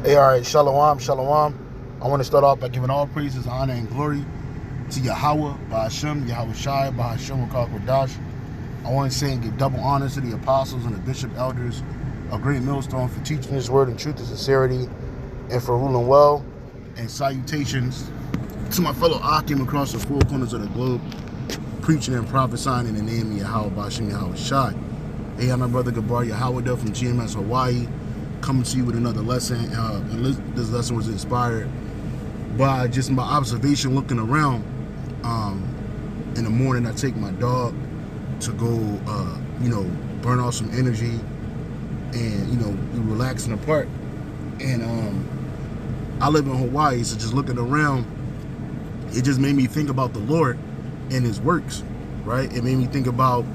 Hey, all right, shalom, shalom. I want to start off by giving all praises, honor, and glory to Yahweh, Ba'ashem, Yahweh Shai, Ba'ashem, Kodash. I want to say and give double honors to the apostles and the bishop elders of Great Millstone for teaching His word in truth and sincerity and for ruling well. And salutations to my fellow Akim across the four corners of the globe, preaching and prophesying in the name of Yahweh, Ba'ashem, Yahweh Shai. Hey, I'm my brother Gabar Yahweh from GMS Hawaii, coming to you with another lesson. And this lesson was inspired by just my observation looking around. In the morning, I take my dog to go, burn off some energy and, we relax in the park. And I live in Hawaii, so just looking around, it just made me think about the Lord and His works, right? It made me think about,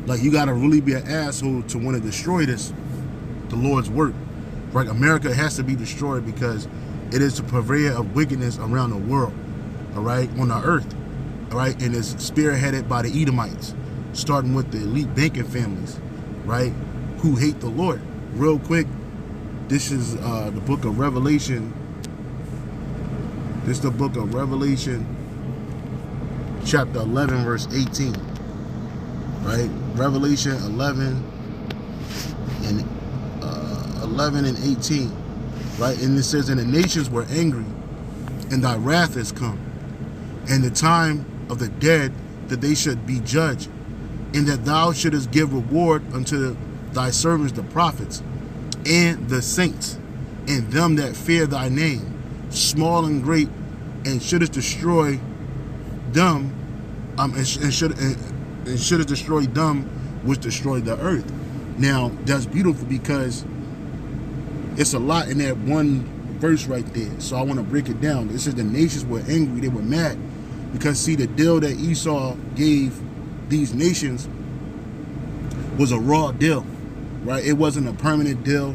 like, you got to really be an asshole to want to destroy the Lord's work, right? America has to be destroyed because it is the purveyor of wickedness around the world, all right, on the earth, all right, and it's spearheaded by the Edomites, starting with the elite banking families, right, who hate the Lord. Real quick, this is the book of Revelation. This is the book of Revelation, chapter 11, verse 18, right? Revelation 11 and 18, right? And it says, and the nations were angry, and thy wrath is come, and the time of the dead that they should be judged, and that thou shouldest give reward unto thy servants the prophets, and the saints, and them that fear thy name, small and great, and shouldest destroy them, and shouldest destroy them which destroy the earth. Now, that's beautiful because it's a lot in that one verse right there. So I want to break it down. It says the nations were angry, they were mad, because see, the deal that Esau gave these nations was a raw deal, right? It wasn't a permanent deal,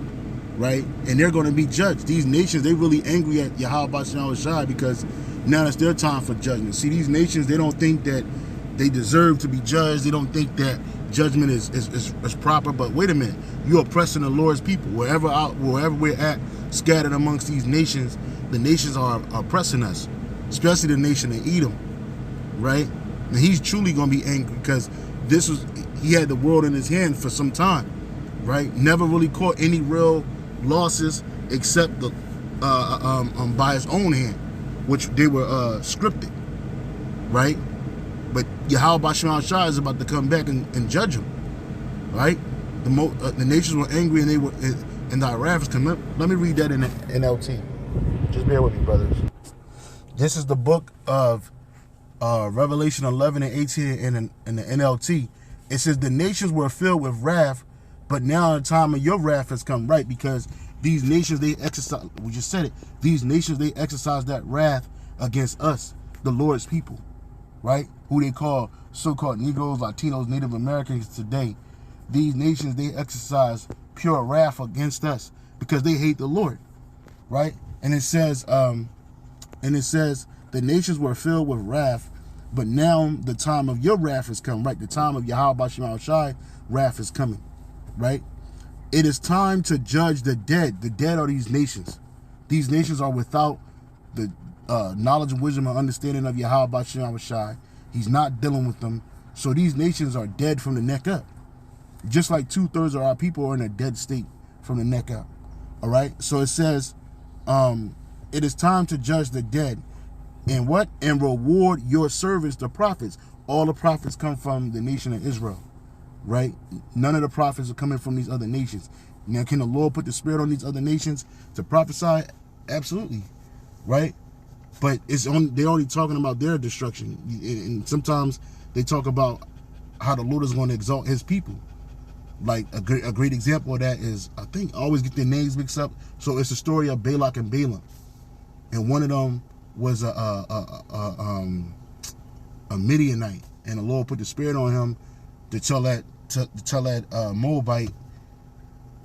right? And they're going to be judged. These nations, they really angry at Yahweh Ba'ashem Shai because now it's their time for judgment. See, these nations, they don't think that they deserve to be judged. They don't think that judgment is proper. But wait a minute, you're oppressing the Lord's people. Wherever we're at, scattered amongst these nations, the nations are oppressing us, especially the nation of Edom, right? And he's truly going to be angry because he had the world in his hand for some time, right? Never really caught any real losses except by his own hand, which they were scripted, right? But Yahweh Ba'ashem Shai is about to come back and judge him, right? The nations were angry and thy wrath is coming. Let me read that in the NLT. Just bear with me, brothers. This is the book of Revelation 11 and 18 in the NLT. It says the nations were filled with wrath, but now the time of your wrath has come, right? Because these nations, they exercise, we just said it, these nations, they exercise that wrath against us, the Lord's people, right? Who they call so-called Negroes, Latinos, Native Americans today. These nations, they exercise pure wrath against us because they hate the Lord, right? And it says, the nations were filled with wrath, but now the time of your wrath has come, right? The time of Yahweh Ba'ashem Shai wrath is coming, right? It is time to judge the dead. The dead are these nations. These nations are without the knowledge and wisdom and understanding of Yahweh Ba'ashem Shai. He's not dealing with them. So these nations are dead from the neck up. Just like 2/3 of our people are in a dead state from the neck up. All right? So it says, it is time to judge the dead. And what? And reward your servants, the prophets. All the prophets come from the nation of Israel, right? None of the prophets are coming from these other nations. Now, can the Lord put the spirit on these other nations to prophesy? Absolutely, right? But they're only talking about their destruction. And sometimes they talk about how the Lord is going to exalt his people. Like a great example of that is, I think I always get their names mixed up. So it's the story of Balak and Balaam. And one of them was a Midianite. And the Lord put the spirit on him to tell that Moabite,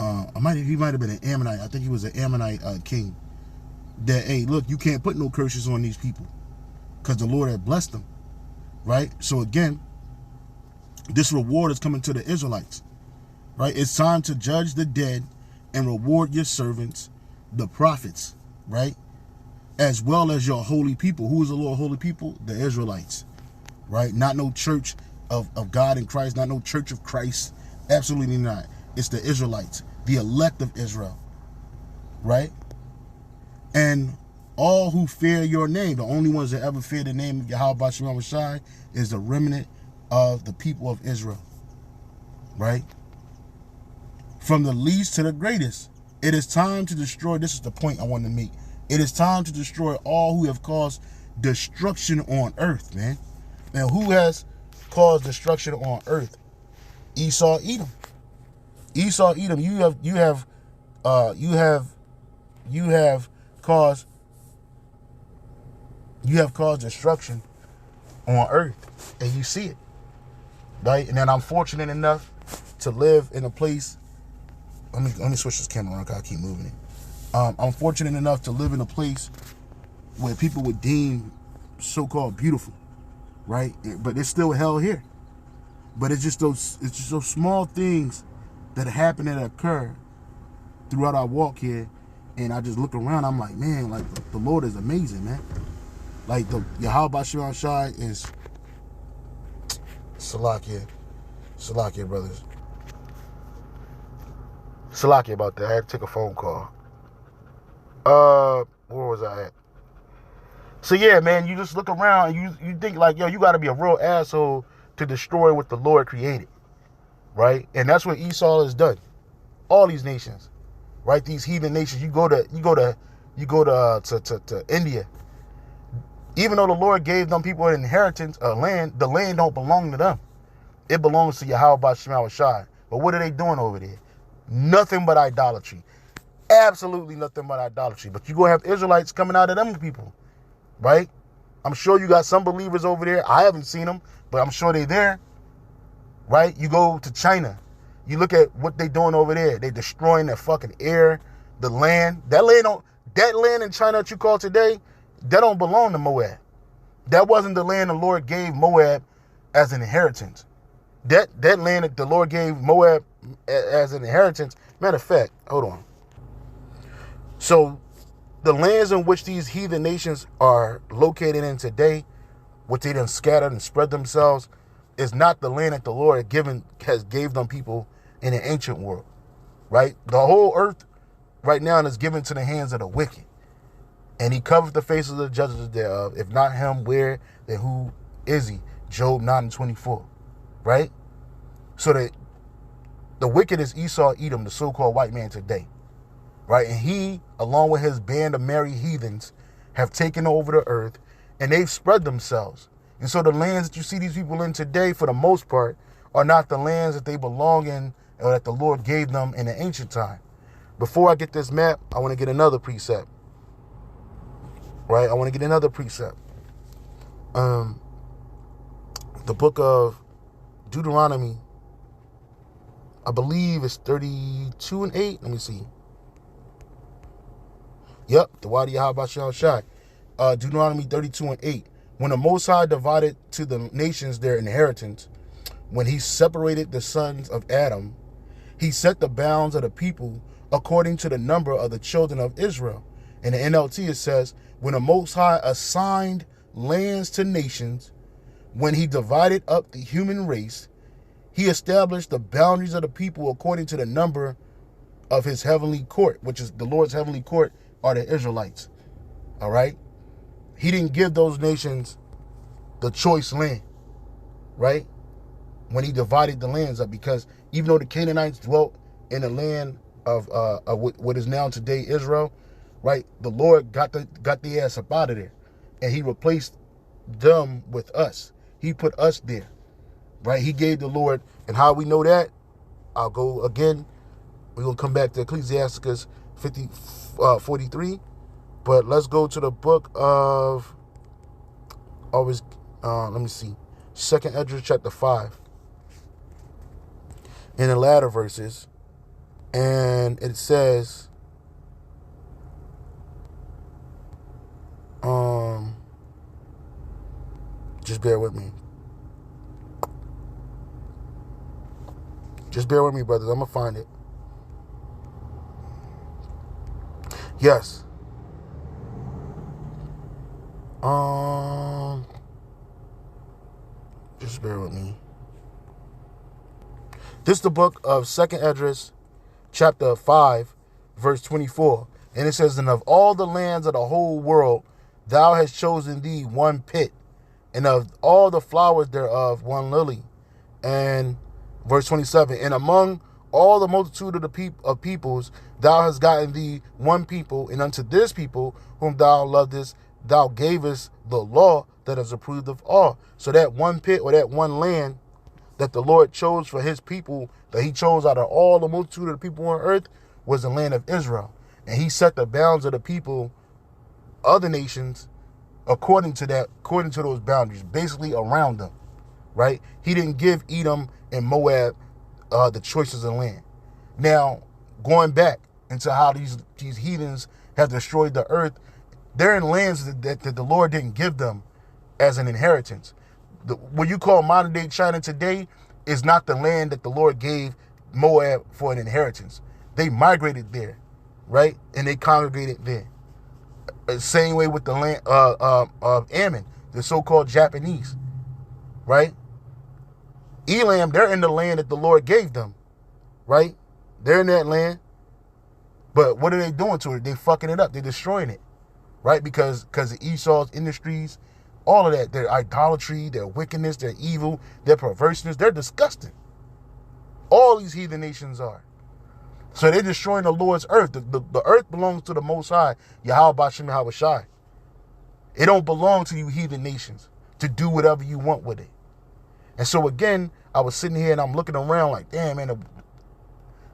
he might have been an Ammonite. I think he was an Ammonite king. That, hey, look, you can't put no curses on these people because the Lord had blessed them, right? So again, this reward is coming to the Israelites, right? It's time to judge the dead and reward your servants, the prophets, right? As well as your holy people. Who is the Lord holy people? The Israelites, right? Not no church of God in Christ, not no church of Christ. Absolutely not. It's the Israelites, the elect of Israel, right? And all who fear your name, the only ones that ever fear the name of Yahweh Shem Shai is the remnant of the people of Israel, right? From the least to the greatest, it is time to destroy. This is the point I want to make. It is time to destroy all who have caused destruction on earth, man. And who has caused destruction on earth? Esau, Edom. Esau, Edom. You have caused destruction on earth, and you see it, right? And then I'm fortunate enough to live in a place. Let me switch this camera around, 'cause I keep moving it. I'm fortunate enough to live in a place where people would deem so-called beautiful, right? But it's still hell here. But it's just those small things that happen and occur throughout our walk here, and I just look around. I'm like, man, like the Lord is amazing, man. Like the Yahweh Shem Shai is Salakia, brothers. Salakia about that. I had to take a phone call. Where was I at? So yeah, man, you just look around and you think like, yo, you got to be a real asshole to destroy what the Lord created, right? And that's what Esau has done. All these nations, right? These heathen nations. You go to India. Even though the Lord gave them people an inheritance, land, the land don't belong to them. It belongs to Yahweh Shem Shai. But what are they doing over there? Nothing but idolatry. Absolutely nothing but idolatry. But you go have Israelites coming out of them people, right? I'm sure you got some believers over there. I haven't seen them, but I'm sure they're there, right? You go to China. You look at what they're doing over there. They're destroying their fucking air, the land. That land in China that you call today, that don't belong to Moab. That wasn't the land the Lord gave Moab as an inheritance. That land that the Lord gave Moab as an inheritance. Matter of fact, hold on. So the lands in which these heathen nations are located in today, which they done scattered and spread themselves, is not the land that the Lord gave them people in the ancient world, right? The whole earth right now is given to the hands of the wicked. And he covered the faces of the judges thereof. If not him, where, then who is he? Job 9:24, right? So that the wicked is Esau, Edom, the so-called white man today, right? And he, along with his band of merry heathens, have taken over the earth, and they've spread themselves. And so the lands that you see these people in today, for the most part, are not the lands that they belong in or that the Lord gave them in the ancient time. Before I get this map, I want to get another precept. Right? I want to get another precept. The book of Deuteronomy, I believe it's 32:8. Let me see. Yep, the Wadi Yahweh Shem Shai. Deuteronomy 32:8. When the Most High divided to the nations their inheritance, when he separated the sons of Adam, he set the bounds of the people according to the number of the children of Israel. In the NLT it says, when the Most High assigned lands to nations, when he divided up the human race, he established the boundaries of the people according to the number of his heavenly court, which is the Lord's heavenly court are the Israelites. All right? He didn't give those nations the choice land, right? When he divided the lands up, because even though the Canaanites dwelt in the land of what is now today Israel, right? The Lord got the ass up out of there, and he replaced them with us. He put us there, right? He gave the Lord, and how we know that? I'll go again. We're gonna come back to Ecclesiasticus 43, but let's go to the book of let me see, 2nd Ezra chapter 5, in the latter verses, and it says, just bear with me. Just bear with me, brothers. I'm going to find it. Yes. Just bear with me. This is the book of 2nd Esdras, chapter 5, verse 24. And it says, and of all the lands of the whole world, thou hast chosen thee one pit, and of all the flowers thereof one lily. And verse 27, and among all the multitude of peoples, thou hast gotten thee one people, and unto this people whom thou lovest, thou gavest the law that is approved of all. So that one pit, or that one land that the Lord chose for his people, that he chose out of all the multitude of the people on earth, was the land of Israel. And he set the bounds of the people, other nations, according to those boundaries, basically around them, right? He didn't give Edom and Moab the choices of land. Now, going back into how these heathens have destroyed the earth, they're in lands that the Lord didn't give them as an inheritance. What you call modern day China today is not the land that the Lord gave Moab for an inheritance. They migrated there, right? And they congregated there. Same way with the land of Ammon, the so-called Japanese, right? Elam, they're in the land that the Lord gave them, right? They're in that land. But what are they doing to it? They're fucking it up. They're destroying it, right? Because of Esau's industries, all of that, their idolatry, their wickedness, their evil, their perverseness, they're disgusting. All these heathen nations are. So they're destroying the Lord's earth. The earth belongs to the Most High, Yahweh Bashem Yahweh Shai. It don't belong to you heathen nations to do whatever you want with it. And so again, I was sitting here and I'm looking around like, damn, man,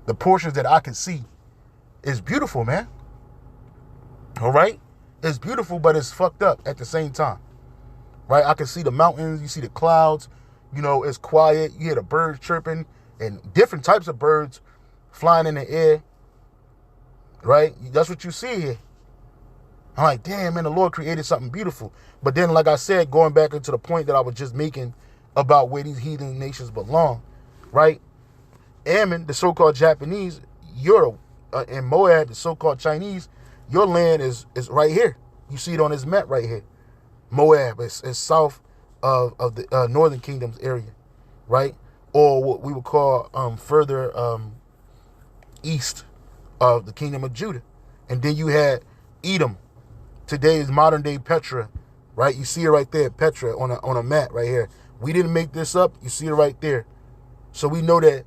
the portions that I can see is beautiful, man. All right? It's beautiful, but it's fucked up at the same time. Right? I can see the mountains, you see the clouds, it's quiet, you hear the birds chirping, and different types of birds flying in the air, right? That's what you see here. I'm like, damn, man, the Lord created something beautiful. But then, like I said, going back into the point that I was just making about where these heathen nations belong, right? Ammon, the so-called Japanese, and Moab, the so-called Chinese, your land is right here. You see it on this map right here. Moab is south of the northern kingdom's area, right? Or what we would call further east of the kingdom of Judah. And then you had Edom, today's modern day Petra, right? You see it right there, Petra, on a map right here. We didn't make this up. You see it right there. So we know that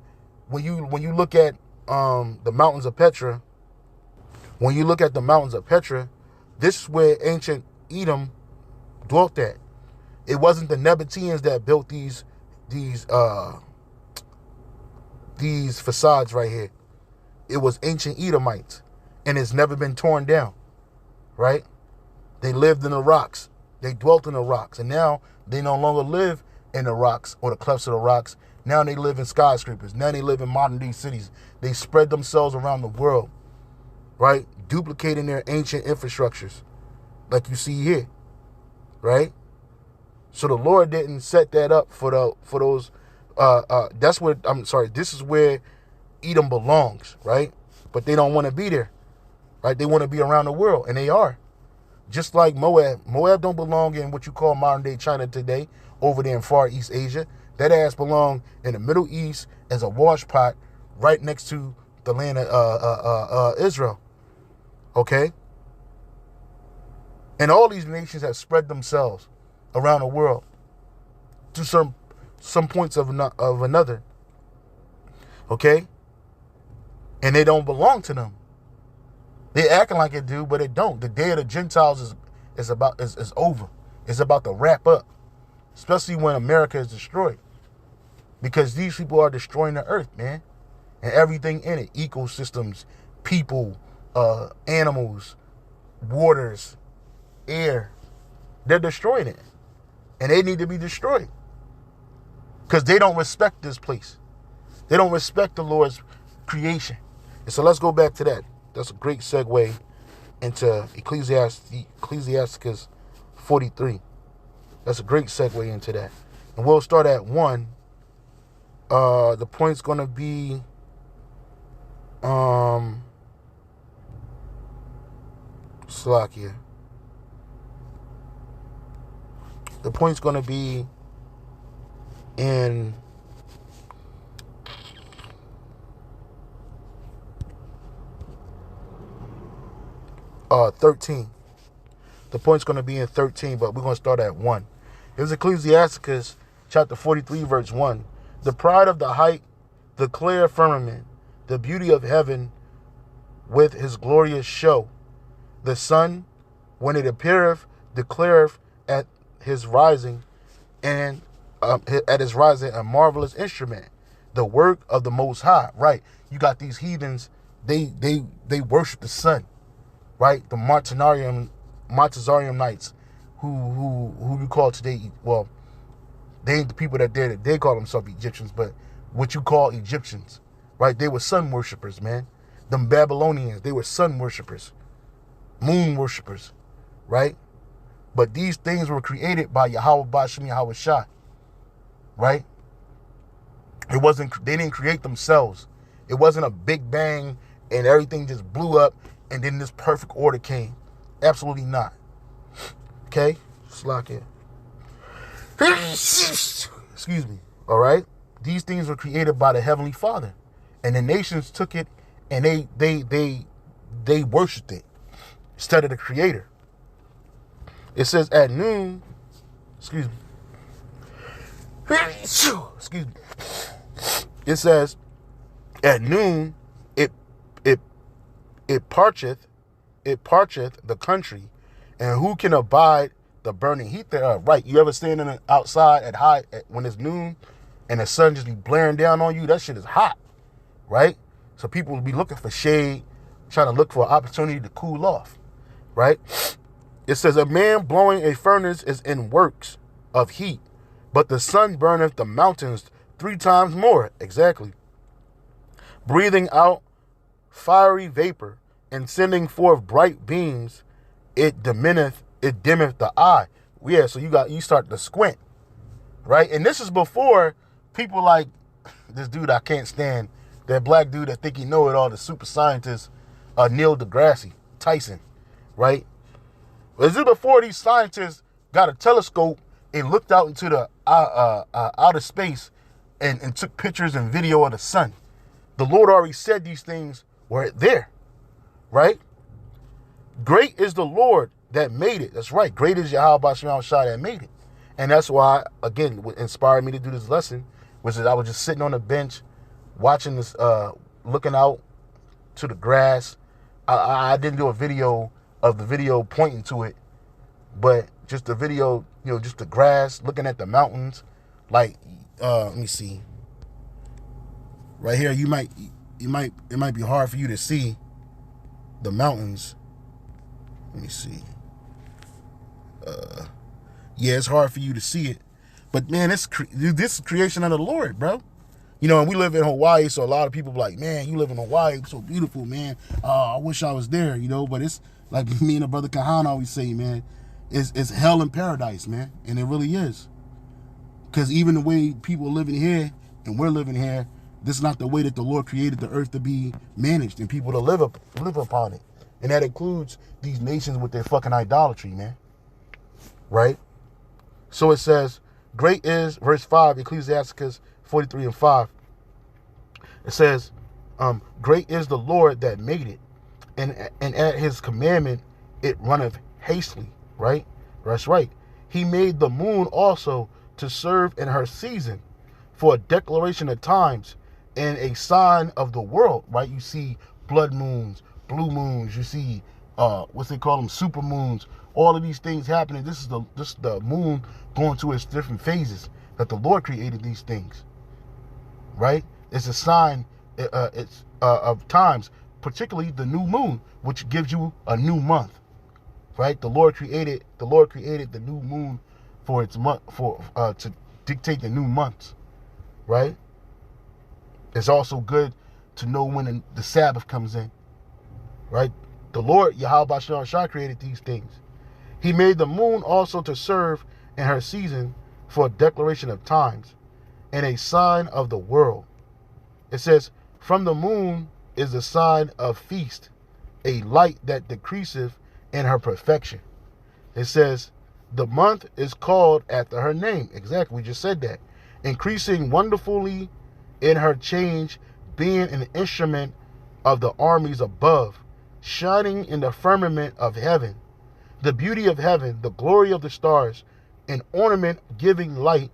when you look at the mountains of Petra, this is where ancient Edom dwelt at. It wasn't the Nabateans that built these facades right here. It was ancient Edomites, and it's never been torn down, right? They lived in the rocks. They dwelt in the rocks, and now they no longer live in the rocks or the clefts of the rocks. Now they live in skyscrapers. Now they live in modern day cities. They spread themselves around the world, right? Duplicating their ancient infrastructures, like you see here, right? So the Lord didn't set that up for those. This is where Edom belongs, right? But they don't want to be there, right? They want to be around the world, and they are. Just like Moab. Moab don't belong in what you call modern day China today, over there in Far East Asia. That ass belong in the Middle East as a wash pot right next to the land of Israel. Okay? And all these nations have spread themselves around the world to some points of another. Okay? And they don't belong to them. They acting like it do, but it don't. The day of the Gentiles is over. It's about to wrap up. Especially when America is destroyed. Because these people are destroying the earth, man. And everything in it. Ecosystems, people, animals, waters, air. They're destroying it. And they need to be destroyed. Because they don't respect this place. They don't respect the Lord's creation. And so let's go back to that. That's a great segue into Ecclesiasticus 43. That's a great segue into that. And we'll start at 1. The point's going to be Slovakia. The point's going to be in 13. The point's going to be in 13, but we're going to start at 1. Here's Ecclesiasticus chapter 43, verse 1. The pride of the height, the clear firmament, the beauty of heaven with his glorious show. The sun, when it appeareth, declareth at his rising, and at his rising a marvelous instrument, the work of the Most High. Right? You got these heathens. They worship the sun. Right? The Montezarianites, who you call today. Well, they ain't the people that they call themselves Egyptians, but what you call Egyptians. Right? They were sun worshipers, man. Them Babylonians, they were sun worshipers, moon worshipers, right? But these things were created by Yahweh Bashem Yahweh Shai, right? They didn't create themselves. It wasn't a big bang and everything just blew up and then this perfect order came. Absolutely not. Okay? Slack it. Excuse me. All right? These things were created by the Heavenly Father. And the nations took it and they worshipped it instead of the Creator. It says at noon, excuse me. It says at noon it parcheth the country, and who can abide the burning heat thereof? Right? You ever standing outside when it's noon and the sun just be blaring down on you? That shit is hot, right? So people will be looking for shade, trying to look for an opportunity to cool off, right? It says, a man blowing a furnace is in works of heat, but the sun burneth the mountains 3 times more. Exactly. Breathing out fiery vapor and sending forth bright beams, it dimmeth the eye. Yeah, so you start to squint, right? And this is before people like this dude I can't stand, that black dude that think he know it all, the super scientist, Neil deGrasse Tyson, right? This is before these scientists got a telescope and looked out into the outer space and took pictures and video of the sun. The Lord already said these things were there, right? Great is the Lord that made it. That's right. Great is Yahweh Bashem Shai that made it. And that's why, again, what inspired me to do this lesson was that I was just sitting on the bench watching this, looking out to the grass. I didn't do a video of the video pointing to it, but just the video, just the grass, looking at the mountains. Like, let me see. Right here, it might be hard for you to see the mountains. Let me see. Yeah, it's hard for you to see it, but man, this is creation of the Lord, bro. And we live in Hawaii, so a lot of people be like, man, you live in Hawaii, it's so beautiful, man. I wish I was there, but it's like me and the brother Kahan always say, man, it's hell in paradise, man, and it really is. Because even the way people living here and we're living here, this is not the way that the Lord created the earth to be managed and people to live upon it. And that includes these nations with their fucking idolatry, man. Right? So it says, great is, verse 5, Ecclesiasticus 43 and 5. It says, great is the Lord that made it, and at his commandment it runneth hastily. Right? That's right. He made the moon also to serve in her season, for a declaration of times and a sign of the world. Right? You see blood moons, blue moons. You see what's they call them, super moons. All of these things happening. This is the moon going through its different phases that the Lord created these things. Right? It's a sign of times, particularly the new moon, which gives you a new month. Right? The Lord created the new moon for its month to dictate the new months. Right? It's also good to know when the Sabbath comes in. Right? The Lord Yahweh Bashem Shai created these things. He made the moon also to serve in her season for a declaration of times and a sign of the world. It says, from the moon is the sign of feast, a light that decreaseth in her perfection. It says, the month is called after her name. Exactly, we just said that. Increasing wonderfully in her change, being an instrument of the armies above, shining in the firmament of heaven, the beauty of heaven, the glory of the stars, an ornament giving light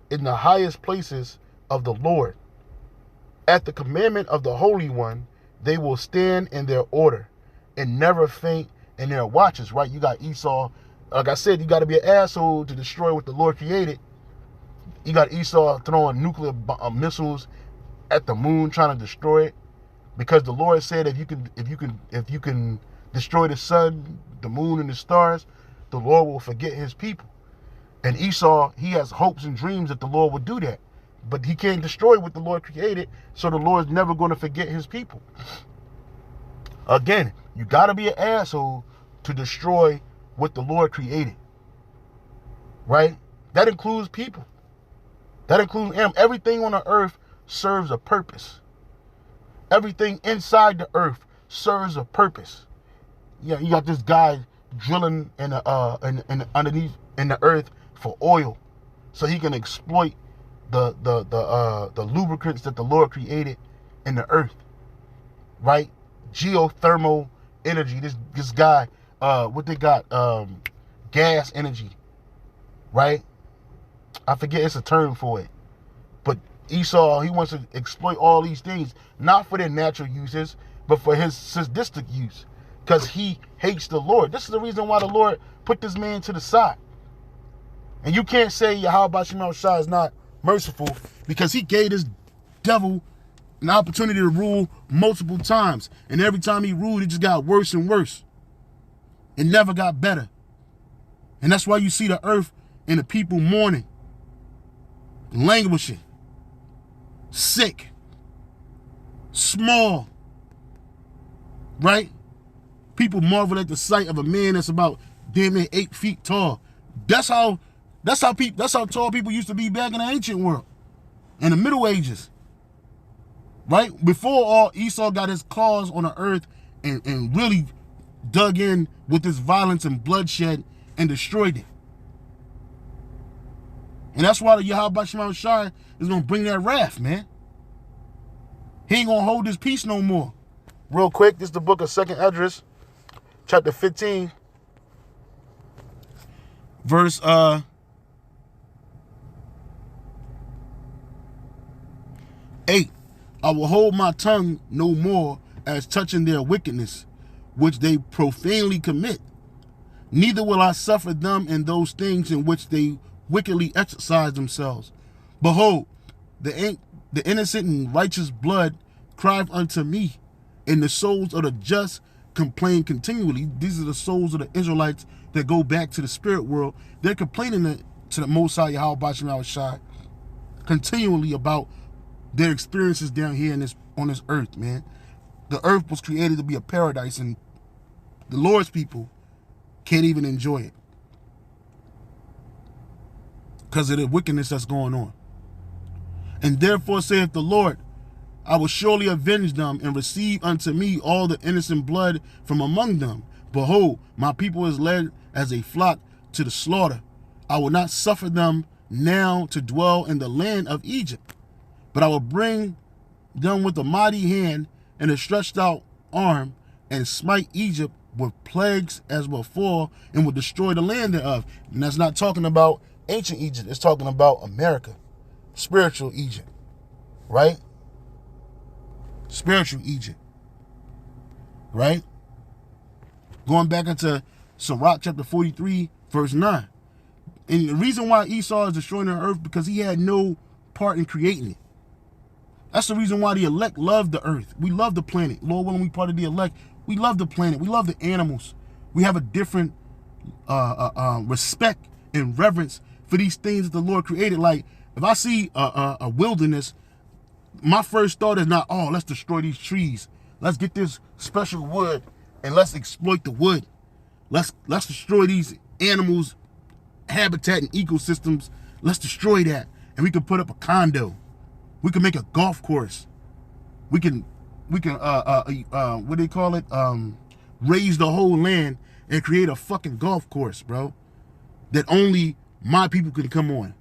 in the highest places of the Lord. At the commandment of the Holy One, they will stand in their order and never faint in their watches, right? You got Esau. Like I said, you got to be an asshole to destroy what the Lord created. You got Esau throwing nuclear missiles at the moon, trying to destroy it, because the Lord said if you can destroy the sun, the moon, and the stars, the Lord will forget his people. And Esau, he has hopes and dreams that the Lord would do that, but he can't destroy what the Lord created, so the Lord's never going to forget his people. Again, you got to be an asshole to destroy what the Lord created, right? That includes people. That includes everything on the earth serves a purpose. Everything inside the earth serves a purpose. Yeah, you got this guy drilling underneath in the earth for oil, so he can exploit the lubricants that the Lord created in the earth, right? Geothermal energy. This guy, what they got, gas energy, right? I forget, it's a term for it. But Esau, he wants to exploit all these things, not for their natural uses, but for his sadistic use, because he hates the Lord. This is the reason why the Lord put this man to the side. And you can't say Yahweh Shema Shai is not merciful, because he gave this devil an opportunity to rule multiple times. And every time he ruled, it just got worse and worse. It never got better. And that's why you see the earth and the people mourning, languishing, sick, small, right? People marvel at the sight of a man that's about damn near 8 feet tall. That's how tall people used to be back in the ancient world, in the Middle Ages, right? Before all Esau got his claws on the earth and really dug in with this violence and bloodshed and destroyed it. And that's why the Yahweh Shema Shai is going to bring that wrath, man. He ain't going to hold his peace no more. Real quick, this is the book of 2nd Esdras, chapter 15, verse 8. I will hold my tongue no more as touching their wickedness, which they profanely commit. Neither will I suffer them in those things in which they wickedly exercise themselves. Behold, the innocent and righteous blood crieth unto me, and the souls of the just complain continually. These are the souls of the Israelites that go back to the spirit world. They're complaining to the Most High Yahweh Shema Shai continually about their experiences down here on this earth, man. The earth was created to be a paradise, and the Lord's people can't even enjoy it because of the wickedness that's going on. And therefore saith the Lord, I will surely avenge them and receive unto me all the innocent blood from among them. Behold, my people is led as a flock to the slaughter. I will not suffer them now to dwell in the land of Egypt, but I will bring them with a mighty hand and a stretched out arm, and smite Egypt with plagues as before, and will destroy the land thereof. And that's not talking about ancient Egypt. It's talking about America, spiritual Egypt, right? Spiritual Egypt, right? Going back into Sirach chapter 43, verse 9. And the reason why Esau is destroying the earth, because he had no part in creating it. That's the reason why the elect love the earth. We love the planet. Lord willing, we part of the elect. We love the planet. We love the animals. We have a different respect and reverence for these things that the Lord created. Like, if I see a wilderness, my first thought is not, oh, let's destroy these trees. Let's get this special wood and let's exploit the wood. Let's destroy these animals' habitat and ecosystems. Let's destroy that. And we can put up a condo. We can make a golf course. We can what do they call it? Raise the whole land and create a fucking golf course, bro, that only my people can come on.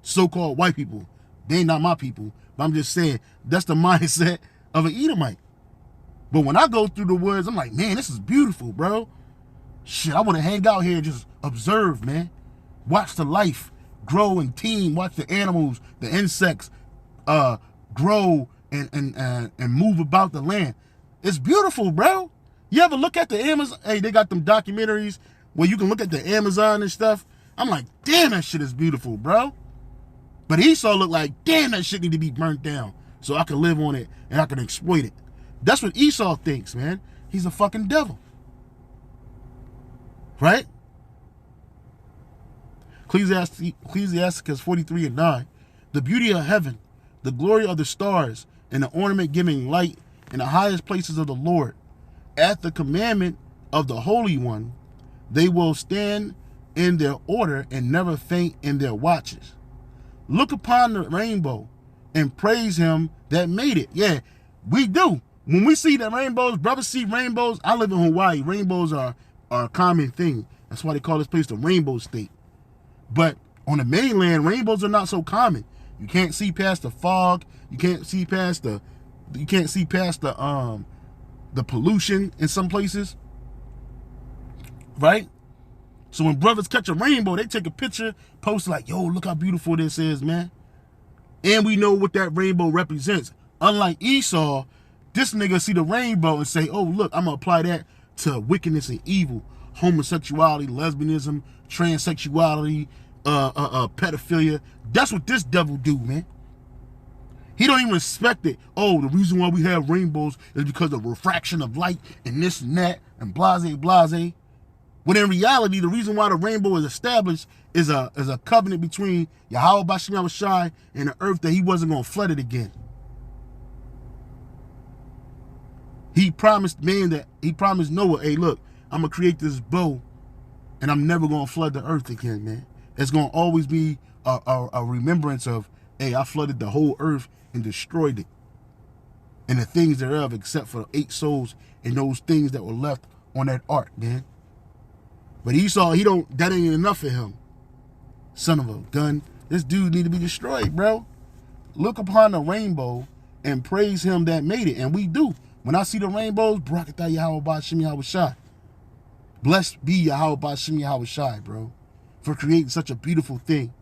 So-called white people. They ain't not my people. But I'm just saying, that's the mindset of an Edomite. But when I go through the woods, I'm like, man, this is beautiful, bro. Shit, I want to hang out here and just observe, man. Watch the life grow and teem. Watch the animals, the insects grow and move about the land. It's beautiful, bro. You ever look at the Amazon? Hey, they got them documentaries where you can look at the Amazon and stuff. I'm like, damn, that shit is beautiful, bro. But Esau looked like, damn, that shit need to be burnt down so I can live on it and I can exploit it. That's what Esau thinks, man. He's a fucking devil. Right? Ecclesiasticus 43:9. The beauty of heaven, the glory of the stars, and the ornament giving light in the highest places of the Lord. At the commandment of the Holy One, they will stand in their order and never faint in their watches. Look upon the rainbow and praise him that made it. Yeah, we do. When we see the rainbows, brothers see rainbows. I live in Hawaii. Rainbows are a common thing. That's why they call this place the Rainbow State. But on the mainland, rainbows are not so common. You can't see past the fog. You can't see past the pollution in some places. Right? So when brothers catch a rainbow, they take a picture, post like, yo, look how beautiful this is, man. And we know what that rainbow represents. Unlike Esau, this nigga see the rainbow and say, oh, look, I'm going to apply that to wickedness and evil, homosexuality, lesbianism, transsexuality, pedophilia. That's what this devil do, man. He don't even respect it. Oh, the reason why we have rainbows is because of refraction of light and this and that and blase, blase. When in reality, the reason why the rainbow is established is a covenant between Yahweh Bashim Yahushai and the earth that he wasn't going to flood it again. He promised Noah, hey, look, I'm going to create this bow and I'm never going to flood the earth again, man. It's going to always be a remembrance of, hey, I flooded the whole earth and destroyed it. And the things thereof, except for 8 souls and those things that were left on that ark, man. But Esau, that ain't enough for him. Son of a gun. This dude need to be destroyed, bro. Look upon the rainbow and praise him that made it. And we do. When I see the rainbows, Barakatah Yahweh Bashim Yahushai. Blessed be Yahweh Bashim Yahushai, bro, for creating such a beautiful thing.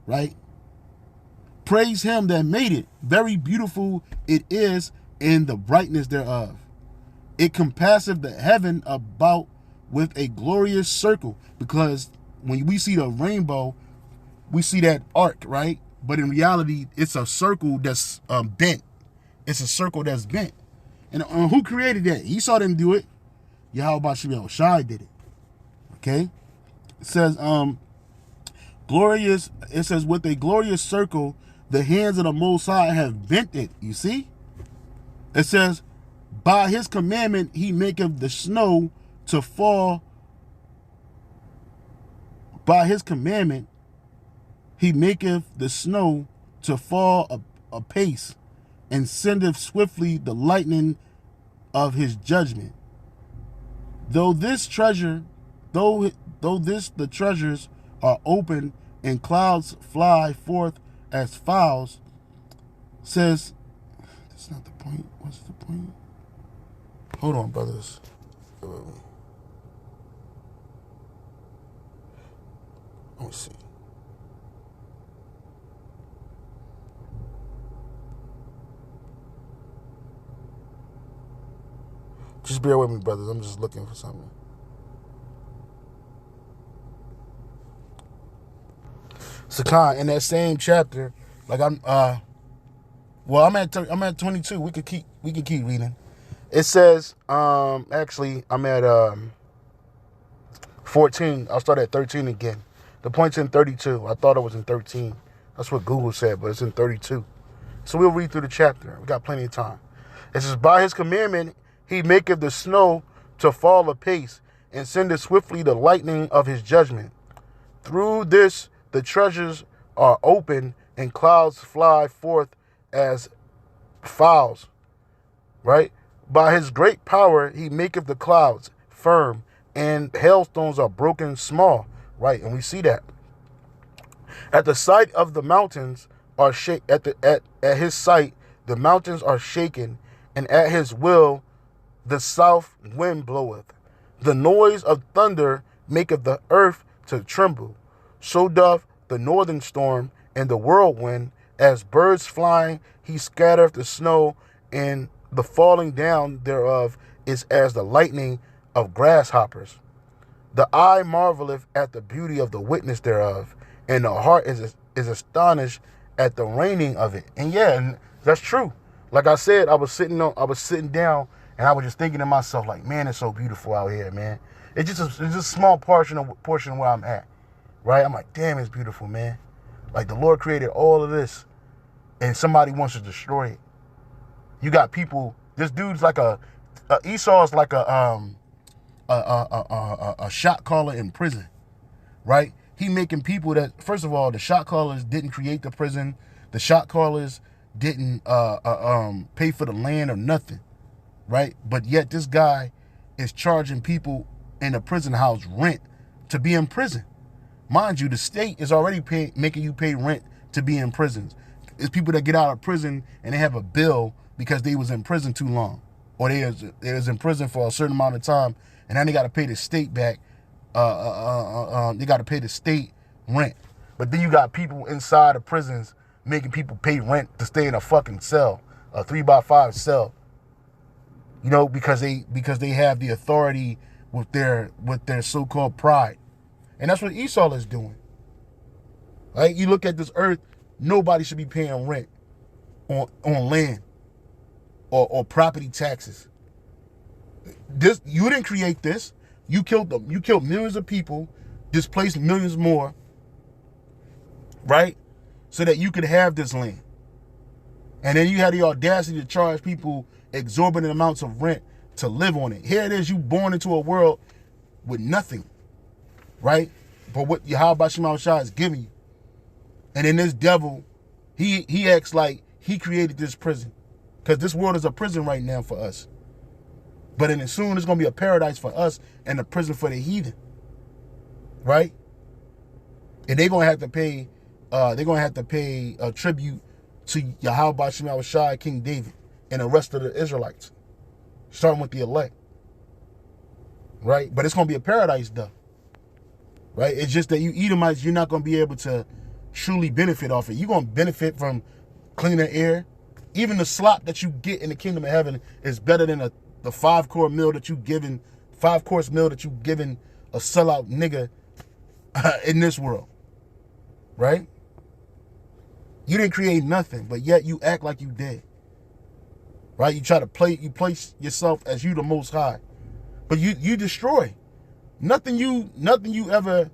Right? Praise him that made it. Very beautiful it is in the brightness thereof. It compasseth the heaven about with a glorious circle. Because when we see the rainbow, we see that arc, right? But in reality, it's a circle that's bent. It's a circle that's bent. And who created that? Esau didn't do it. Yahweh Bashim Yahushai did it. Okay? It says, glorious, it says, with a glorious circle, the hands of the Most High have bent it. You see? It says, by his commandment, he maketh the snow to fall. By his commandment, he maketh the snow to fall apace, and sendeth swiftly the lightning of his judgment. Though the treasures are open and clouds fly forth as fowls, says, that's not the point. What's the point? Hold on, brothers. Let me see. Just bear with me, brothers. I'm just looking for something. Sakan, in that same chapter, like I'm at 22. We could keep reading. It says, actually I'm at 14. I'll start at 13 again. The point's in 32. I thought it was in 13. That's what Google said, but it's in 32. So we'll read through the chapter. We got plenty of time. It says, by his commandment, he maketh the snow to fall apace, and sendeth swiftly the lightning of his judgment. Through this the treasures are open, and clouds fly forth as fowls. Right? By his great power he maketh the clouds firm, and hailstones are broken small, right? And we see that. At the sight of the mountains are at his sight, the mountains are shaken, and at his will the south wind bloweth. The noise of thunder maketh the earth to tremble. So doth the northern storm and the whirlwind. As birds flying, he scattereth the snow, and the falling down thereof is as the lightning of grasshoppers. The eye marveleth at the beauty of the witness thereof, and the heart is astonished at the raining of it. And yeah, and that's true. Like I said, I was sitting down, and I was just thinking to myself, like, man, it's so beautiful out here, man. It's just a small portion of where I'm at, right? I'm like, damn, it's beautiful, man. Like, the Lord created all of this, and somebody wants to destroy it. You got people. This dude's like Esau is like a shot caller in prison, right? He making people that, first of all, the shot callers didn't create the prison. The shot callers didn't pay for the land or nothing, right? But yet this guy is charging people in a prison house rent to be in prison. Mind you, the state is already making you pay rent to be in prisons. It's people that get out of prison and they have a bill because they was in prison too long, or they was in prison for a certain amount of time, and now they got to pay the state back. They got to pay the state rent. But then you got people inside of prisons making people pay rent to stay in a fucking cell, a 3x5 cell. You know, because they have the authority with their so-called pride. And that's what Esau is doing. Right? You look at this earth, nobody should be paying rent on land or property taxes. This, you didn't create this. You killed them. You killed millions of people, displaced millions more, right? So that you could have this land. And then you had the audacity to charge people exorbitant amounts of rent to live on it. Here it is, you born into a world with nothing, right? But what Yahweh Shema Shah is giving you. And then this devil, he acts like he created this prison. Because this world is a prison right now for us. But then soon it's going to be a paradise for us and a prison for the heathen. Right? And they're going to have to pay a tribute to Yahweh Shema Shah, King David, and the rest of the Israelites. Starting with the elect. Right? But it's going to be a paradise though. Right? It's just that you Edomites, you're not going to be able to truly benefit off it. You're going to benefit from cleaner air. Even the slop that you get in the kingdom of heaven is better than the 5-course meal that you given a sellout nigga in this world. Right? You didn't create nothing, but yet you act like you did. Right? You place yourself as you the most high. But you destroy. Nothing you ever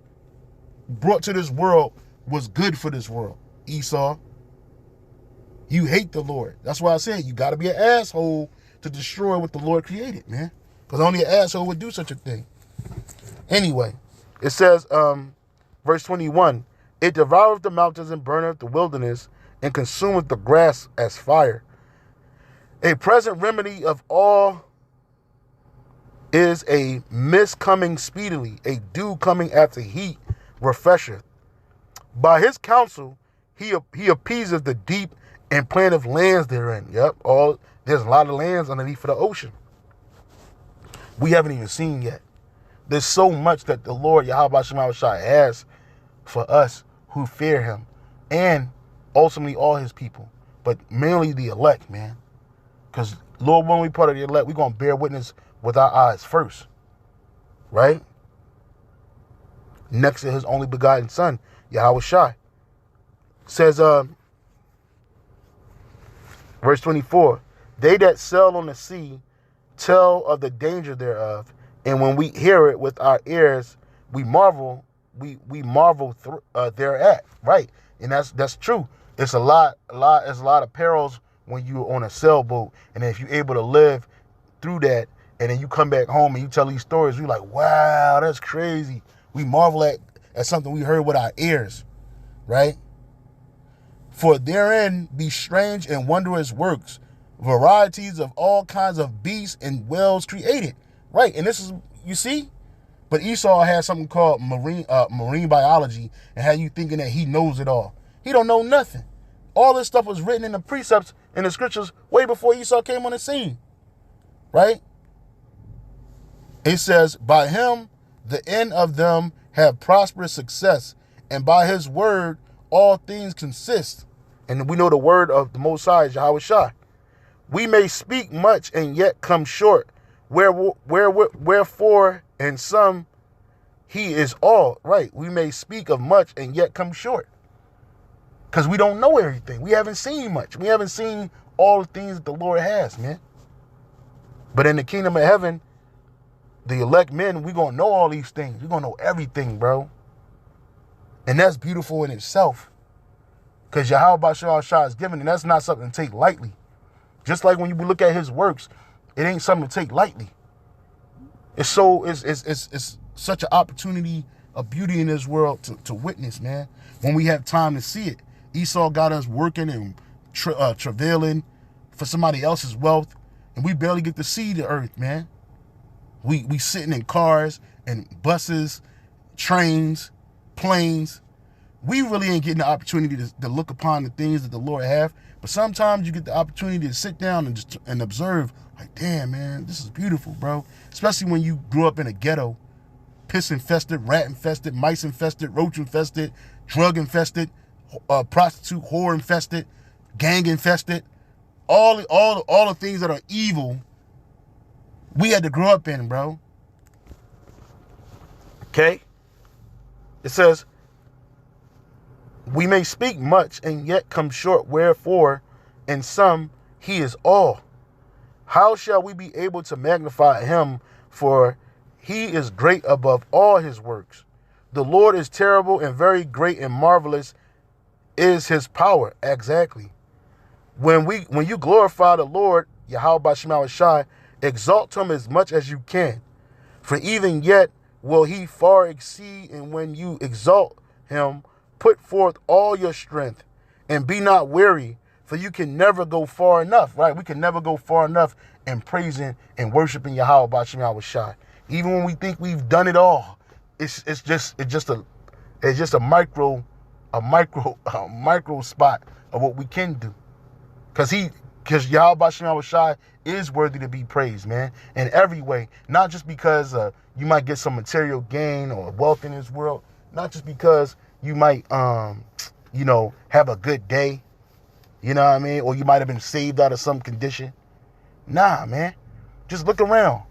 brought to this world was good for this world, Esau. You hate the Lord. That's why I said you got to be an asshole to destroy what the Lord created, man. Because only an asshole would do such a thing. Anyway, it says, verse 21, it devoureth the mountains and burneth the wilderness and consumeth the grass as fire. A present remedy of all is a mist coming speedily, a dew coming after heat refresheth. By his counsel, he appeaseth the deep and planteth lands therein. Yep, there's a lot of lands underneath of the ocean. We haven't even seen yet. There's so much that the Lord Yahweh Shema Shai has for us who fear him, and ultimately all his people, but mainly the elect, man. Because Lord, when we part of the elect, we're going to bear witness with our eyes first, right? Next to his only begotten son, Yahweh Shai. Says, verse 24, they that sail on the sea tell of the danger thereof, and when we hear it with our ears, we marvel thereat, right? And that's true. It's a lot of perils when you're on a sailboat, and if you're able to live through that, and then you come back home and you tell these stories, we're like, wow, that's crazy. We marvel at something we heard with our ears, right? For therein be strange and wondrous works, varieties of all kinds of beasts and whales created. Right, and this is, you see, But Esau has something called marine biology and had you thinking that he knows it all. He don't know nothing. All this stuff was written in the precepts in the scriptures way before Esau came on the scene. Right? It says, by him, the end of them have prosperous success, and by his word, all things consist. And we know the word of the Most High is Yahweh Shai. We may speak much and yet come short. Wherefore, in some, he is all. Right. We may speak of much and yet come short. Because we don't know everything. We haven't seen much. We haven't seen all the things that the Lord has, man. But in the kingdom of heaven, the elect men, we're going to know all these things. We're going to know everything, bro. And that's beautiful in itself. Because Yahweh Shai is given, and that's not something to take lightly. Just like when you look at his works, it ain't something to take lightly. It's such an opportunity, a beauty in this world to witness, man. When we have time to see it. Esau got us working and travailing for somebody else's wealth, and we barely get to see the earth, man. We sitting in cars and buses, trains, planes. We really ain't getting the opportunity to look upon the things that the Lord have. But sometimes you get the opportunity to sit down and observe, like, damn, man, this is beautiful, bro. Especially when you grew up in a ghetto, piss infested, rat infested, mice infested, roach infested, drug infested, prostitute, whore infested, gang infested, all the things that are evil. We had to grow up in, bro. Okay? It says, we may speak much and yet come short, wherefore in some he is all. How shall we be able to magnify him? For he is great above all his works. The Lord is terrible and very great and marvelous is his power. Exactly. When you glorify the Lord, Yahweh B'Shem Shai, exalt him as much as you can. For even yet will he far exceed, and when you exalt him, put forth all your strength, and be not weary, for you can never go far enough, right? We can never go far enough in praising and worshiping Yahweh B'Shem Shai. Even when we think we've done it all, it's just a micro spot of what we can do. Because Yahweh B'Shem Shai is worthy to be praised, man, in every way. Not just because you might get some material gain or wealth in this world. Not just because you might, have a good day. You know what I mean? Or you might have been saved out of some condition. Nah, man. Just look around.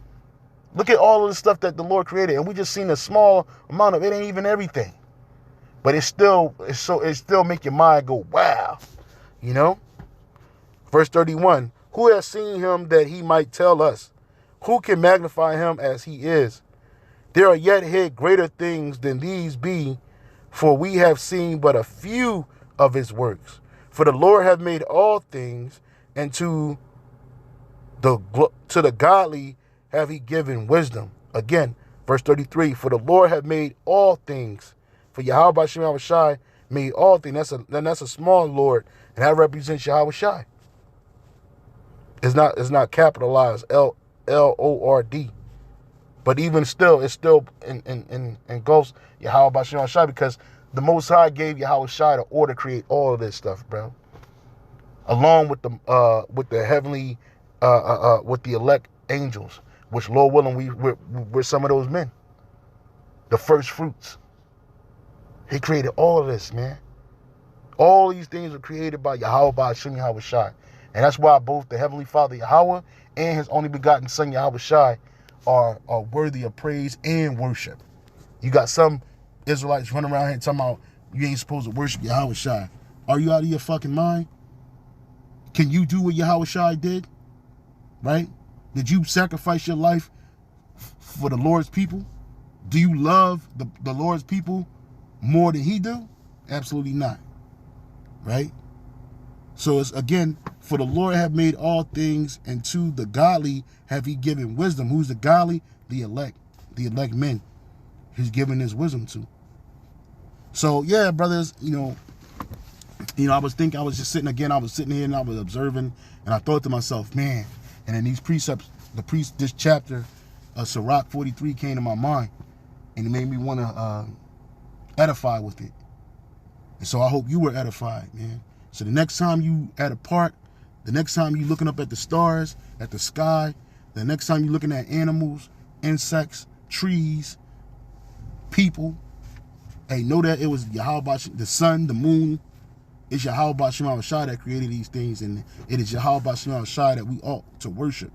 Look at all of the stuff that the Lord created. And we just seen a small amount of it. Ain't even everything. But it still make your mind go, wow. You know? Verse 31, who has seen him that he might tell us? Who can magnify him as he is? There are yet hid greater things than these be, for we have seen but a few of his works. For the Lord hath made all things, and to the godly have he given wisdom. Again, verse 33, for the Lord hath made all things. For Yahweh B'Shem Shai made all things. That's a small Lord, and that represents Yahweh Shai. It's not capitalized Lord, but even still, it's still engulfs Yahweh B'Shem Shai, because the Most High gave Yahweh Shai the order to create all of this stuff, bro. Along with the heavenly, with the elect angels, which Lord willing we're some of those men. The first fruits. He created all of this, man. All these things were created by Yahweh B'Shem Yahweh Shai. And that's why both the Heavenly Father Yahweh and his only begotten Son Yahweh Shai are worthy of praise and worship. You got some Israelites running around here talking about you ain't supposed to worship Yahweh Shai. Are you out of your fucking mind? Can you do what Yahweh Shai did? Right? Did you sacrifice your life for the Lord's people? Do you love the Lord's people more than he do? Absolutely not. Right? So it's, again, for the Lord have made all things, and to the godly have he given wisdom. Who's the godly? The elect men. He's given his wisdom to. So yeah, brothers, I was just sitting here and I was observing, and I thought to myself, man, and then these precepts, this chapter of Sirach 43 came to my mind. And it made me want to edify with it. And so I hope you were edified, man. So the next time you at a park, the next time you looking up at the stars, at the sky, the next time you looking at animals, insects, trees, people, hey, know that it was Yahweh, the sun, the moon. It's Yahweh Shema Shai that created these things, and it is Yahweh Shema Shai that we ought to worship.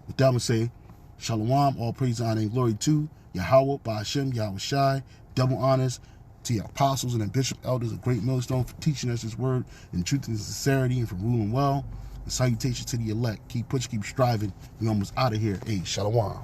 With that, I'm going to say, Shalom, all praise, honor, and glory to Yahweh, Ba'ashem, Yahweh Shai, double honors to your apostles and the bishop elders, a great millstone for teaching us his word in truth and sincerity and for ruling well. And salutations to the elect. Keep pushing, keep striving. We almost out of here. Hey, Shalom.